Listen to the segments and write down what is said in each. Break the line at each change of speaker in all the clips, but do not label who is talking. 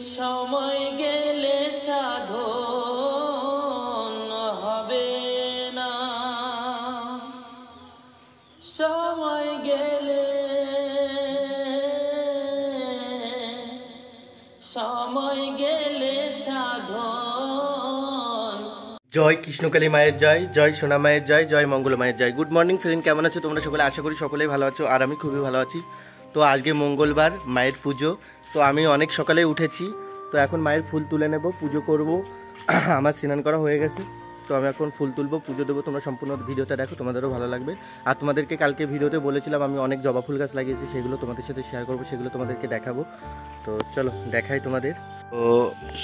সময় গেলে সাধন হবে না, সময় গেলে সাধন।
জয় কৃষ্ণকালী মায়ের জয়, জয় সোনা মায়ের জয়, জয় মঙ্গল মায়ের জয়। গুড মর্নিং ফ্রেন্ড, কেমন আছো তোমরা সকলে? আশা করি সকলেই ভালো আছো, আর আমি খুবই ভালো আছি। তো আজকে মঙ্গলবার, মায়ের পুজো। তো আমি অনেক সকালে উঠেছি, তো এখন মায়ের ফুল তুলে নেব, পুজো করব। আমার স্নান করা হয়ে গেছে, তো আমি এখন ফুল তুলবো, পুজো দেবো। তোমরা সম্পূর্ণ ভিডিওটা দেখো, তোমাদেরও ভালো লাগবে। আর তোমাদেরকে কালকে ভিডিওতে বলেছিলাম আমি অনেক জবা ফুল গাছ লাগিয়েছি, সেগুলো তোমাদের সাথে শেয়ার করবো, সেগুলো তোমাদেরকে দেখাবো। তো চলো দেখাই তোমাদের। তো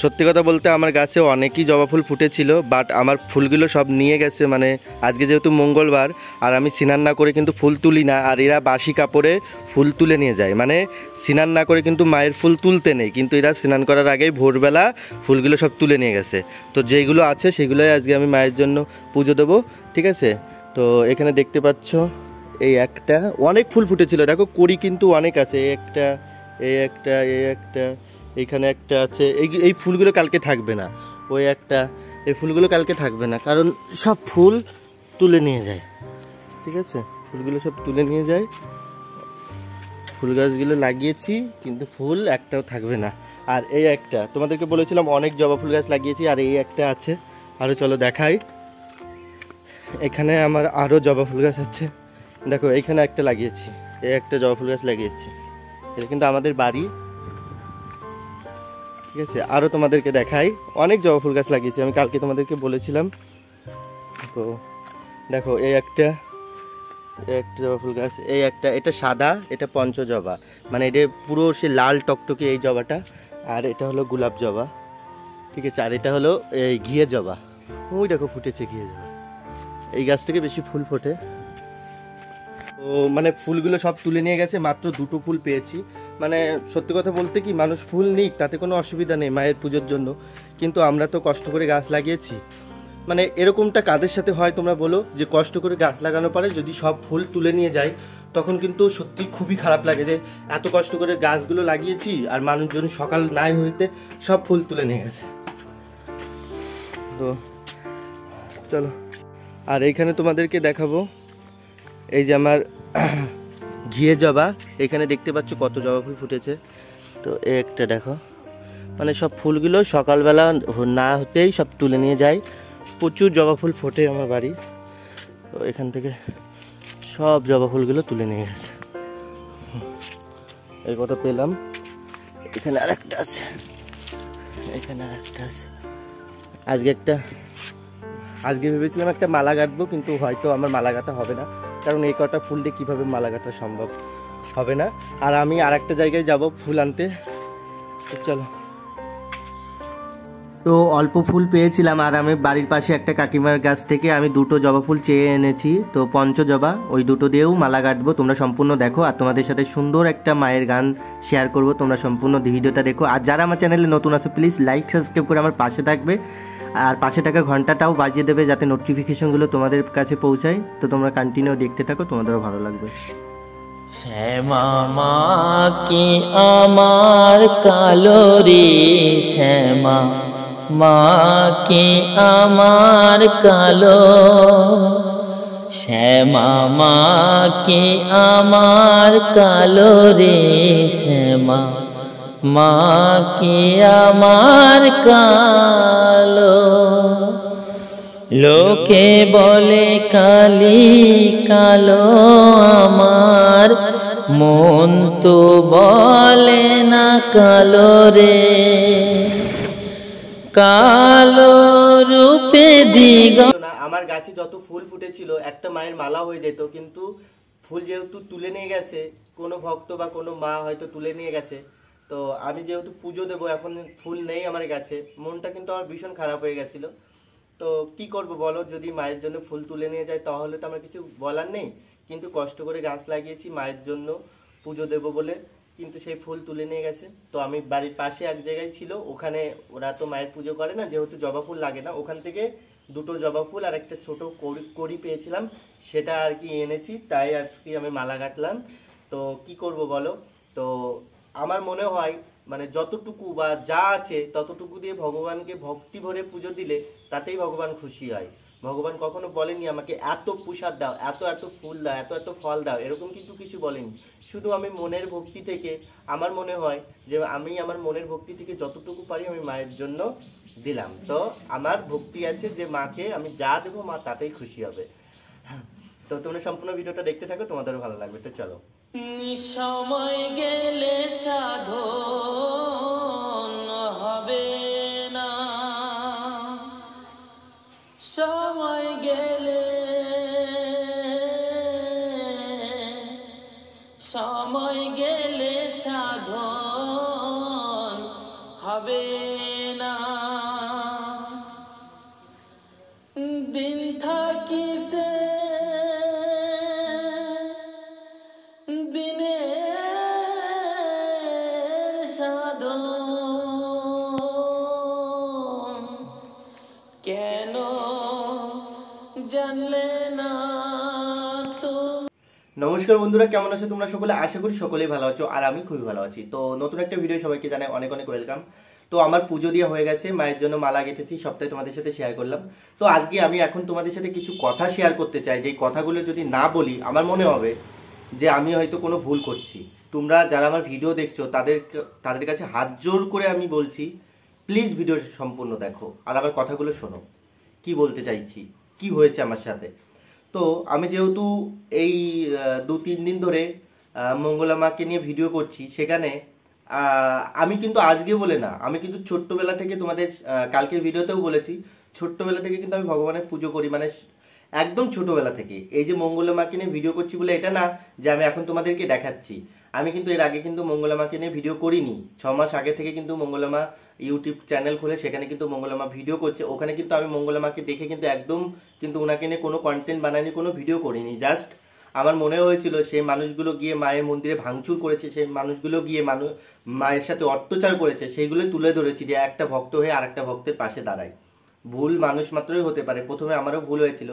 সত্যি কথা বলতে আমার গাছে অনেকই জবা ফুল ফুটেছিল, বাট আমার ফুলগুলো সব নিয়ে গেছে। মানে আজকে যেহেতু মঙ্গলবার, আর আমি স্নান না করে কিন্তু ফুল তুলি না, আর এরা বাসি কাপড়ে ফুল তুলে নিয়ে যায়। মানে স্নান না করে কিন্তু মায়ের ফুল তুলতে নেই, কিন্তু এরা স্নান করার আগেই ভোরবেলা ফুলগুলো সব তুলে নিয়ে গেছে। তো যেইগুলো আছে সেগুলোই আজকে আমি মায়ের জন্য পুজো দেবো, ঠিক আছে? তো এখানে দেখতে পাচ্ছ এই একটা অনেক ফুল ফুটেছিল, দেখো কড়ি কিন্তু অনেক আছে। এই একটা, এই একটা, এই একটা, এইখানে একটা আছে। এই ফুলগুলো কালকে থাকবে না। ওই একটা, এই ফুলগুলো কালকে থাকবে না, কারণ সব ফুল তুলে নিয়ে যায়, ঠিক আছে? ফুলগুলো সব তুলে নিয়ে যায়। ফুল গাছগুলো লাগিয়েছি কিন্তু ফুল একটাও থাকবে না। আর এই একটা, তোমাদেরকে বলেছিলাম অনেক জবা ফুল গাছ লাগিয়েছি, আর এই একটা আছে। আরও চলো দেখাই। এখানে আমার আরও জবা ফুল গাছ আছে, দেখো এইখানে একটা লাগিয়েছি, এই একটা জবা ফুল গাছ লাগিয়েছি। এটা কিন্তু আমাদের বাড়ি, ঠিক আছে? আরও তোমাদেরকে দেখাই, অনেক জবা ফুল গাছ লাগিয়েছি আমি, কালকে তোমাদেরকে বলেছিলাম। তো দেখো এই একটা, একটা জবা ফুল গাছ, এই একটা, এটা সাদা, এটা পঞ্চজবা, মানে এটা পুরো সে লাল টকটকে এই জবাটা। আর এটা হলো গোলাপ জবা, ঠিক আছে? আর এটা হলো এই ঘিয়ে জবা, ওই দেখো ফুটেছে ঘিয়ে জবা। এই গাছ থেকে বেশি ফুল ফোটে। তো মানে ফুলগুলো সব তুলে নিয়ে গেছে, মাত্র দুটো ফুল পেয়েছি। মানে সত্যি কথা বলতে কি, মানুষ ফুল নিক তাতে কোনো অসুবিধা নেই মায়ের পুজোর জন্য, কিন্তু আমরা তো কষ্ট করে গাছ লাগিয়েছি। মানে এরকমটা কাদের সাথে হয় তোমরা বলো, যে কষ্ট করে গাছ লাগানোর পরে যদি সব ফুল তুলে নিয়ে যায়, তখন কিন্তু সত্যি খুবই খারাপ লাগে যে এত কষ্ট করে গাছগুলো লাগিয়েছি আর মানুষজন সকাল নাই হইতে সব ফুল তুলে নিয়ে গেছে। তো চলো, আর এইখানে তোমাদেরকে দেখাবো এই যে আমার ঘিয়ে জবা। এখানে দেখতে পাচ্ছ কত জবা ফুল ফুটেছে। তো একটা দেখো, মানে সব ফুলগুলো সকালবেলা না হতেই সব তুলে নিয়ে যায়। প্রচুর জবা ফুল ফোটে আমার বাড়ি, তো এখান থেকে সব জবা ফুলগুলো তুলে নিয়ে গেছে। এই কত পেলাম। এখানে আর একটা আছে, এখানে আর একটা আছে। আজকে ভেবেছিলাম একটা মালা গাঁথবো, কিন্তু হয়তো আমার মালা গাঁথা হবে না, কারণ এই কটা ফুল দিয়ে কীভাবে মালা গাঁথা সম্ভব হবে না। আর আমি আর একটা জায়গায় যাব ফুল আনতে, তো চলো। তো অল্প ফুল পেয়েছিলাম, আর আমি বাড়ির পাশে একটা কাকিমার গাছ থেকে আমি দুটো জবা ফুল চেয়ে এনেছি, তো পঞ্চজবা, ওই দুটো দিয়েও মালা গাঁথবো। তোমরা সম্পূর্ণ দেখো, আর তোমাদের সাথে সুন্দর একটা মায়ের গান শেয়ার করব। তোমরা সম্পূর্ণ ভিডিওটা দেখো, আর যারা আমার চ্যানেলে নতুন আছে প্লিজ লাইক সাবস্ক্রাইব করে আমার পাশে থাকবে, আর পাশে থাকা ঘন্টাটাও বাজিয়ে দেবে যাতে নোটিফিকেশনগুলো তোমাদের কাছে পৌঁছায়। তো তোমরা কন্টিনিউ দেখতে থাকো, তোমাদেরও ভালো লাগবে।
শ্যামা মা কি আমার কালো রে, শ্যামা মা কি আমার কালো, শ্যামা মা কি আমার কালো রে, শ্যামা মা কি আমার কালো। লোকে বলে কালি কালো আমার, মন তো বলে না কালো রে, কালো রূপে দিগ।
আমার গাছে যত ফুল ফুটেছিল একটা মায়ের মালা হয়ে যেত, কিন্তু ফুল যেহেতু তুলে নিয়ে গেছে কোনো ভক্ত বা কোনো মা হয়তো তুলে নিয়ে গেছে, তো আমি যেহেতু পুজো দেবো, এখন ফুল নেই আমার গাছে, মনটা কিন্তু আমার ভীষণ খারাপ হয়ে গেছিলো। তো কি করব বলো, যদি মায়ের জন্য ফুল তুলে নিয়ে যায় তাহলে তো আমার কিছু বলার নেই, কিন্তু কষ্ট করে গাছ লাগিয়েছি মায়ের জন্য পুজো দেব বলে, কিন্তু সেই ফুল তুলে নিয়ে গেছে। তো আমি বাড়ির পাশে এক জায়গায় ছিল, ওখানে ওরা তো মায়ের পুজো করে না, যেহেতু জবা ফুল লাগে না, ওখান থেকে দুটো জবা ফুল আর একটা ছোট কড়ি পেয়েছিলাম, সেটা আর কি এনেছি, তাই আজকে আমি মালা গাঁথলাম। তো কি করব বলো, তো আমার মনে হয় মানে যতটুকু বা যা আছে ততটুকু দিয়ে ভগবানকে ভক্তি ভরে পুজো দিলে তাতেই ভগবান খুশি হয়। ভগবান কখনো বলেনি আমাকে এত প্রসাদ দাও, এত এত ফুল দাও, এত এত ফল দাও, এরকম কিন্তু কিছু বলেনি। শুধু আমি মনের ভক্তি থেকে, আমার মনে হয় যে আমি আমার মনের ভক্তি থেকে যতটুকু পারি আমি মায়ের জন্য দিলাম। তো আমার ভক্তি আছে যে মাকে আমি যা দেবো মা তাতেই খুশি হবে। তো তোমরা সম্পূর্ণ ভিডিওটা দেখতে থাকো, তোমাদেরও ভালো লাগবে। তো চলো।
সময় গেলে সাধন হবে না, সময় গেলে, সময় গেলে সাধন হবে না। দিন থাকিতে দিনের সাধন কেন জানলে না তুমি।
নমস্কার বন্ধুরা, কেমন আছো তোমরা সকলে? আশা করি সকলেই ভালো আছো, আর আমি খুবই ভালো আছি। তো নতুন একটা ভিডিও সবাইকে জানাই অনেক অনেক ওয়েলকাম। তো আমার পুজো দিয়ে হয়ে গেছে, মায়ের জন্য মালা গেঁথেছি, সবটাই তোমাদের সাথে শেয়ার করলাম। তো আজকে আমি এখন তোমাদের সাথে কিছু কথা শেয়ার করতে চাই, যে কথাগুলো যদি না বলি আমার মনে হবে যে আমি হয়তো কোনো ভুল করছি। তোমরা যারা আমার ভিডিও দেখছো তাদের কাছে হাত জোর করে আমি বলছি, প্লিজ ভিডিও সম্পূর্ণ দেখো আর আমার কথাগুলো শোনো, কি বলতে চাইছি, কি হয়েছে আমার সাথে। তো আমি যেহেতু এই 2-3 দিন ধরে মঙ্গলা মাকে নিয়ে ভিডিও করছি, সেখানে আমি কিন্তু আজকে বলে না, আমি কিন্তু ছোট্টবেলা থেকে তোমাদের কালকের ভিডিওতেও বলেছি, ছোট্টবেলা থেকে কিন্তু আমি ভগবানের পুজো করি, মানে একদম ছোটবেলা থেকে। এই যে মঙ্গলা মাকে নিয়ে ভিডিও করছি বলে এটা না যে আমি এখন তোমাদেরকে দেখাচ্ছি। আমি কিন্তু এর আগে কিন্তু মঙ্গলা মাকে নিয়ে ভিডিও করিনি। 6 মাস আগে থেকে কিন্তু মঙ্গলা মা ইউটিউব চ্যানেল খুলে সেখানে কিন্তু মঙ্গলা মা ভিডিও করছে। ওখানে কিন্তু আমি মঙ্গলা মাকে দেখে কিন্তু একদম কিন্তু ওনাকে নিয়ে কোনো কন্টেন্ট বানাইনি, কোনো ভিডিও করিনি। জাস্ট আমার মনে হয়েছিল সেই মানুষগুলো গিয়ে মায়ের মন্দিরে ভাঙচুর করেছে, সেই মানুষগুলো গিয়ে মায়ের সাথে অত্যাচার করেছে, সেইগুলো তুলে ধরেছি যে একটা ভক্ত হয়ে আর একটা ভক্তের পাশে দাঁড়ায়। ভুল মানুষ মাত্রই হতে পারে, প্রথমে আমারও ভুল হয়েছিল,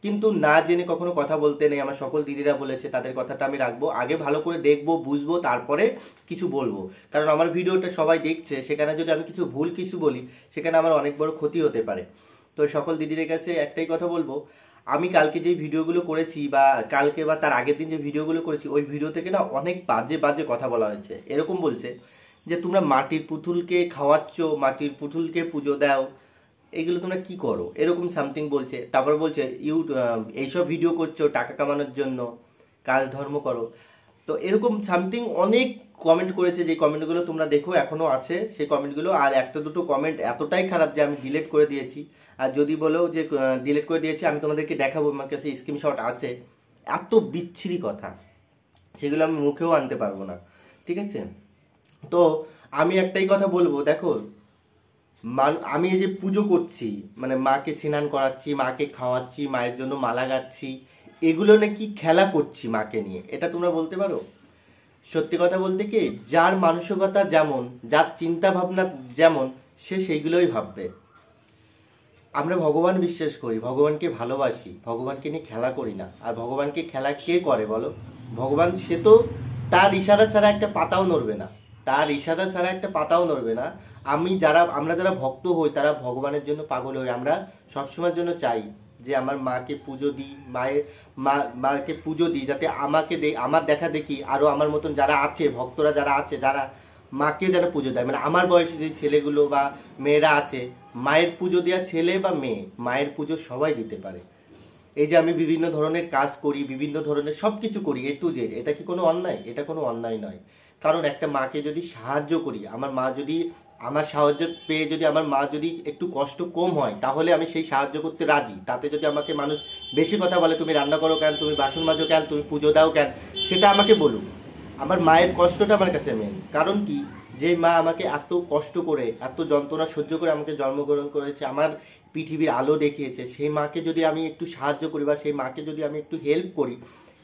কিন্তু না জেনে কখনো কথা বলতে নেই। আমার সকল দিদিরা বলেছে, তাদের কথাটা আমি রাখবো, আগে ভালো করে দেখবো, বুঝবো, তারপরে কিছু বলবো। কারণ আমার ভিডিওটা সবাই দেখছে, সেখানে যদি আমি কিছু ভুল কিছু বলি সেখানে আমার অনেক বড় ক্ষতি হতে পারে। তো সকল দিদিদের কাছে একটাই কথা বলবো, আমি কালকে যে ভিডিওগুলো করেছি বা কালকে বা তার আগের দিন যে ভিডিওগুলো করেছি, ওই ভিডিও থেকে না অনেক বাজে বাজে কথা বলা হয়েছে। এরকম বলছে যে তোমরা মাটির পুতুলকে খাওয়াচ্ছ, মাটির পুতুলকে পুজো দাও, এইগুলো তোমরা কি করো, এরকম সামথিং বলছে। তারপর বলছে এইসব ভিডিও করছো টাকা কামানোর জন্য, কাজ ধর্ম করো। তো এরকম সামথিং অনেক কমেন্ট করেছে, যে কমেন্টগুলো তোমরা দেখো এখনো আছে সেই কমেন্টগুলো। আর একটা দুটো কমেন্ট এতটাই খারাপ যে আমি ডিলিট করে দিয়েছি। আর যদি বলো যে ডিলিট করে দিয়েছি, আমি তোমাদেরকে দেখাবো, আমার কাছে স্ক্রিনশট আছে। এত বিচ্ছিরি কথা, সেগুলো আমি মুখেও আনতে পারবো না, ঠিক আছে? তো আমি একটাই কথা বলবো, দেখো আমি এই যে পুজো করছি, মানে মাকে স্নান করাচ্ছি, মাকে খাওয়াচ্ছি, মায়ের জন্য মালা গাচ্ছি, এগুলো নাকি খেলা করছি মাকে নিয়ে, এটা তোমরা বলতে পারো? সত্যি কথা বলতে কি, যার মানসিকতা যেমন, যার চিন্তা ভাবনা যেমন, সে সেইগুলোই ভাববে। আমরা ভগবান বিশ্বাস করি, ভগবানকে ভালোবাসি, ভগবানকে নিয়ে খেলা করি না। আর ভগবানকে খেলা কে করে বলো? ভগবান সে তো তার ইশারা ছাড়া একটা পাতাও নড়বে না, তার ইশারা ছাড়া একটা পাতাও নড়বে না। আমরা যারা ভক্ত হই তারা ভগবানের জন্য পাগল হই। আমরা সবসময়ের জন্য চাই যে আমার মাকে পুজো দিই, মাকে পুজো দিই, যাতে আমার দেখা দেখি আরও আমার মতন যারা আছে, ভক্তরা যারা আছে, যারা মাকে যেন পুজো দেয়। মানে আমার বয়সী যে ছেলেগুলো বা মেয়েরা আছে, মায়ের পুজো দেওয়া ছেলে বা মেয়ে, মায়ের পুজো সবাই দিতে পারে। এই যে আমি বিভিন্ন ধরনের কাজ করি, বিভিন্ন ধরনের সব কিছু করি, A to Z, এটা কি কোনো অন্যায়? এটা কোনো অন্যায় নয়। কারণ একটা মাকে যদি সাহায্য করি, আমার মা যদি, আমার সাহায্য পেয়ে যদি আমার মা যদি একটু কষ্ট কম হয়, তাহলে আমি সেই সাহায্য করতে রাজি। তাতে যদি আমাকে মানুষ বেশি কথা বলে, তুমি রান্না করো কেন, তুমি বাসন মাজো কেন, তুমি পুজো দাও কেন, সেটা আমাকে বলুক। আমার মায়ের কষ্টটা আমার কাছে মেন। কারণ কি, যে মা আমাকে এত কষ্ট করে, এত যন্ত্রণা সহ্য করে আমাকে জন্মগ্রহণ করেছে, আমার পৃথিবীর আলো দেখিয়েছে, সেই মাকে যদি আমি একটু সাহায্য করি বা সেই মাকে যদি আমি একটু হেল্প করি,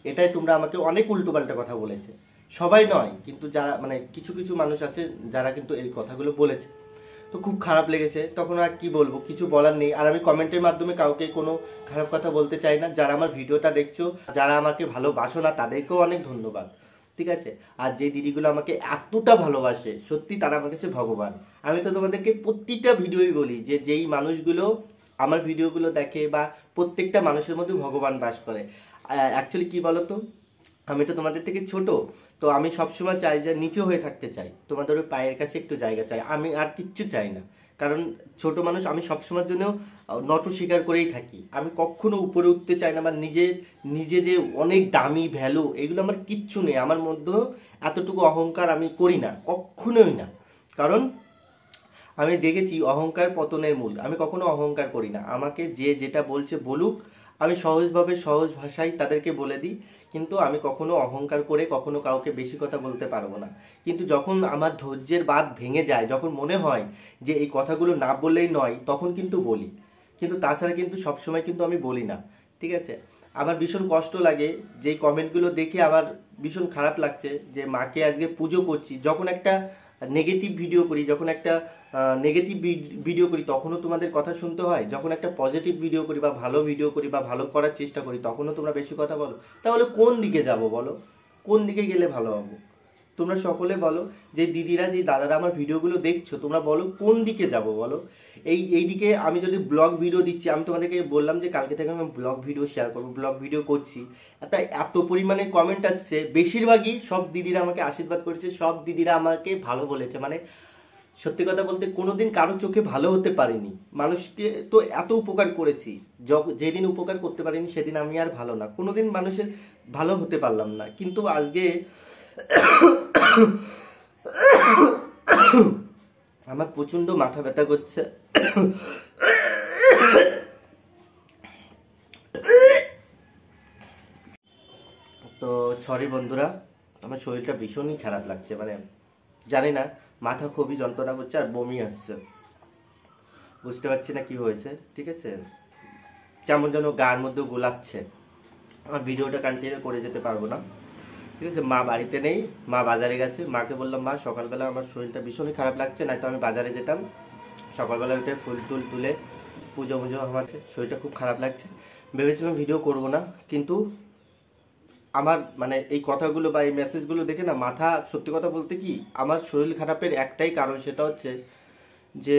এটাই তোমরা আমাকে অনেক উল্টোপাল্টা কথা বলেছে। সবাই নয়, কিন্তু যারা, মানে কিছু কিছু মানুষ আছে যারা কিন্তু এই কথাগুলো বলেছে। তো খুব খারাপ লেগেছে, তখন আর কি বলবো, কিছু বলার নেই। আর আমি কমেন্টের মাধ্যমে কাউকে কোনো খারাপ কথা বলতে চাই না। যারা আমার ভিডিওটা দেখছো, যারা আমাকে ভালোবাসো না, তাদেরকেও অনেক ধন্যবাদ, ঠিক আছে। আর যে দিদিগুলো আমাকে এতটা ভালোবাসে, সত্যি তারা আমার কাছে ভগবান। আমি তো তোমাদেরকে প্রতিটা ভিডিওই বলি যে যেই মানুষগুলো আমার ভিডিওগুলো দেখে বা প্রত্যেকটা মানুষের মধ্যে ভগবান বাস করে। অ্যাকচুয়ালি কি বলো তো, আমি তো তোমাদের থেকে ছোট, তো আমি সবসময় চাই যে নিচু হয়ে থাকতে চাই, তোমাদের ওই পায়ের কাছে একটু জায়গা চাই, আমি আর কিচ্ছু চাই না। কারণ ছোট মানুষ, আমি সবসময়ের জন্য নত স্বীকার করেই থাকি। আমি কখনো উপরে উঠতে চাই না, বা নিজে যে অনেক দামি ভ্যালু, এগুলো আমার কিচ্ছু নেই। আমার মধ্যে এতটুকু অহংকার আমি করি না, কখনোই না। কারণ আমি দেখেছি অহংকার পতনের মূল। আমি কখনো অহংকার করি না। আমাকে যে যেটা বলছে বলুক, আমি সহজভাবে সহজ ভাষায় তাদেরকে বলে দিই। কিন্তু আমি কখনো অহংকার করে কখনো কাউকে বেশি কথা বলতে পারবো না। কিন্তু যখন আমার ধৈর্যের বাঁধ ভেঙে যায়, যখন মনে হয় যে এই কথাগুলো না বললেই নয়, তখন কিন্তু বলি। কিন্তু তাছাড়া কিন্তু সবসময় কিন্তু আমি বলি না, ঠিক আছে। আমার ভীষণ কষ্ট লাগে যে কমেন্টগুলো দেখে, আমার ভীষণ খারাপ লাগছে যে মাকে আজকে পুজো করছি, যখন একটা নেগেটিভ ভিডিও করি, যখন একটা নেগেটিভ ভিডিও করি তখনও তোমাদের কথা শুনতে হয়, যখন একটা পজিটিভ ভিডিও করি বা ভালো ভিডিও করি বা ভালো করার চেষ্টা করি তখনও তোমরা বেশি কথা বলো। তাহলে কোন দিকে যাব বলো, কোন দিকে গেলে ভালো হবো? তোমরা সকলে বলো, যে দিদিরা যে দাদারা আমার ভিডিওগুলো দেখছো, তোমরা বলো কোন দিকে যাব বলো। এই দিকে আমি যদি ব্লগ ভিডিও দিচ্ছি, আমি তোমাদেরকে বললাম যে কালকে থেকে আমি ব্লগ ভিডিও শেয়ার করবো, ব্লগ ভিডিও করছি, এত পরিমাণে কমেন্ট আসছে, বেশিরভাগই সব দিদিরা আমাকে আশীর্বাদ করেছে, সব দিদিরা আমাকে ভালো বলেছে। মানে সত্যি কথা বলতে কোনোদিন কারো চোখে ভালো হতে পারিনি, মানুষকে তো এত উপকার করেছি, যেদিন উপকার করতে পারিনি সেদিন আমি আর ভালো না, কোনোদিন মানুষের ভালো হতে পারলাম না। কিন্তু আজকে আমার প্রচন্ড মাথা ব্যথা করছে। তো সরি বন্ধুরা, আমার শরীরটা ভীষণই খারাপ লাগছে, মানে জানি না, মাথা খুবই যন্ত্রণা করছে আর বমি আসছে, বুঝতে পারছি না কি হয়েছে, ঠিক আছে। কেমন যেন গার মধ্যে গোলাচ্ছে। আমার ভিডিওটা কন্টিনিউ করে যেতে পারবো না, ঠিক আছে। মা বাড়িতে নেই, মা বাজারে গেছে। মাকে বললাম মা সকালবেলা আমার শরীরটা ভীষণই খারাপ লাগছে, নয়তো আমি বাজারে যেতাম। সকালবেলা উঠে ফুল টুল তুলে পুজো মুজো আমার শরীরটা খুব খারাপ লাগছে, ভেবেছিলাম ভিডিও করব না। কিন্তু আমার মানে এই কথাগুলো বা এই মেসেজগুলো দেখে না মাথা, সত্যি কথা বলতে কি, আমার শরীর খারাপের একটাই কারণ, সেটা হচ্ছে যে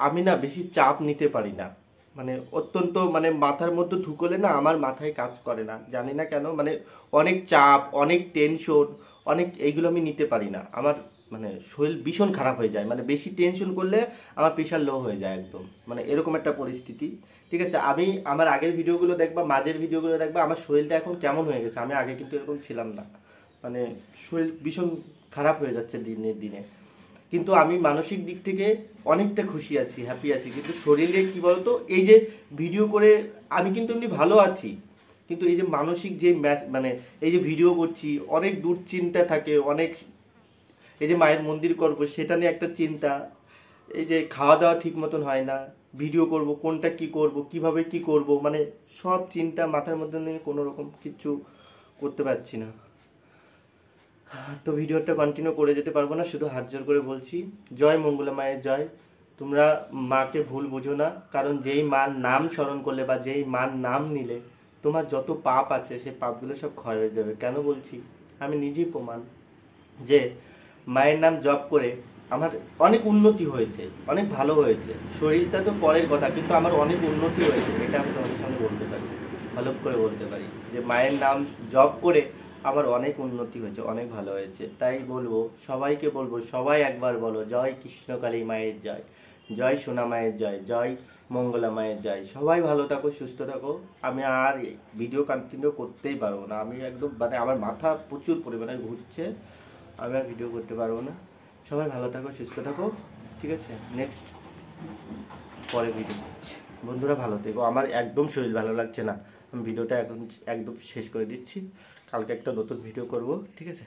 আমি না বেশি চাপ নিতে পারি না। মানে অত্যন্ত মানে মাথার মধ্যে ঢুকলে না আমার মাথায় কাজ করে না, জানি না কেন। মানে অনেক চাপ, অনেক টেনশন, অনেক এইগুলো আমি নিতে পারি না। আমার মানে শরীর ভীষণ খারাপ হয়ে যায়, মানে বেশি টেনশন করলে আমার প্রেশার লো হয়ে যায় একদম, মানে এরকম একটা পরিস্থিতি, ঠিক আছে। আমি আমার আগের ভিডিওগুলো দেখবা, মাঝের ভিডিওগুলো দেখবা, আমার শরীরটা এখন কেমন হয়ে গেছে। আমি আগে কিন্তু এরকম ছিলাম না, মানে শরীর ভীষণ খারাপ হয়ে যাচ্ছে দিনের দিনে। কিন্তু আমি মানসিক দিক থেকে অনেকটা খুশি আছি, হ্যাপি আছি। কিন্তু শরীরে কি বলতো, এই যে ভিডিও করে আমি কিন্তু এমনি ভালো আছি, কিন্তু এই যে মানসিক যে মানে এই যে ভিডিও করছি, অনেক দুশ্চিন্তা থাকে, অনেক এই যে মায়ের মন্দির করবো সেটা নিয়ে একটা চিন্তা, এই যে খাওয়া দাওয়া ঠিক মতন হয় না, ভিডিও করব কোনটা কি করব, কিভাবে কি করব, মানে সব চিন্তা মাথার মধ্যে নিয়ে কোনো রকম কিছু করতে পারছি না। তো ভিডিওটা কন্টিনিউ করে যেতে পারবো না, শুধু হাত জোর করে বলছি জয় মঙ্গলা মায়ের জয়। তোমরা মাকে ভুল বুঝো না, কারণ যেই মার নাম স্মরণ করলে বা যেই মার নাম নিলে তোমার যত পাপ আছে সে পাপগুলো সব ক্ষয় হয়ে যাবে। কেন বলছি, আমি নিজেই প্রমাণ যে মায়ের নাম জপ করে আমার অনেক উন্নতি হয়েছে, অনেক ভালো হয়েছে। শরীরটা তো পরের কথা, কিন্তু আমার অনেক উন্নতি হয়েছে, এটা আমি তোমাদের সামনে বলতে পারি, ভালো করে বলতে পারি যে মায়ের নাম জপ করে আমার অনেক উন্নতি হয়েছে, অনেক ভালো হয়েছে। তাই বলবো, সবাইকে বলবো, সবাই একবার বলো জয় কৃষ্ণকালী মায়ের জয়, জয় সোনা মায়ের জয়, জয় মঙ্গলা মায়ের জয়। সবাই ভালো থাকো, সুস্থ থাকো। আমি আর ভিডিও কন্টিনিউ করতেই পারবো না, আমি একদম মানে আমার মাথা প্রচুর পরিমাণে ঘুরছে, আমি আর ভিডিও করতে পারবো না। সবাই ভালো থাকো, সুস্থ থাকো, ঠিক আছে। নেক্সট পরে ভিডিও করছি, বন্ধুরা ভালো থেকো। আমার একদম শরীর ভালো লাগছে না, আমি ভিডিওটা একদম শেষ করে দিচ্ছি, কালকে একটা নতুন ভিডিও করব, ঠিক আছে।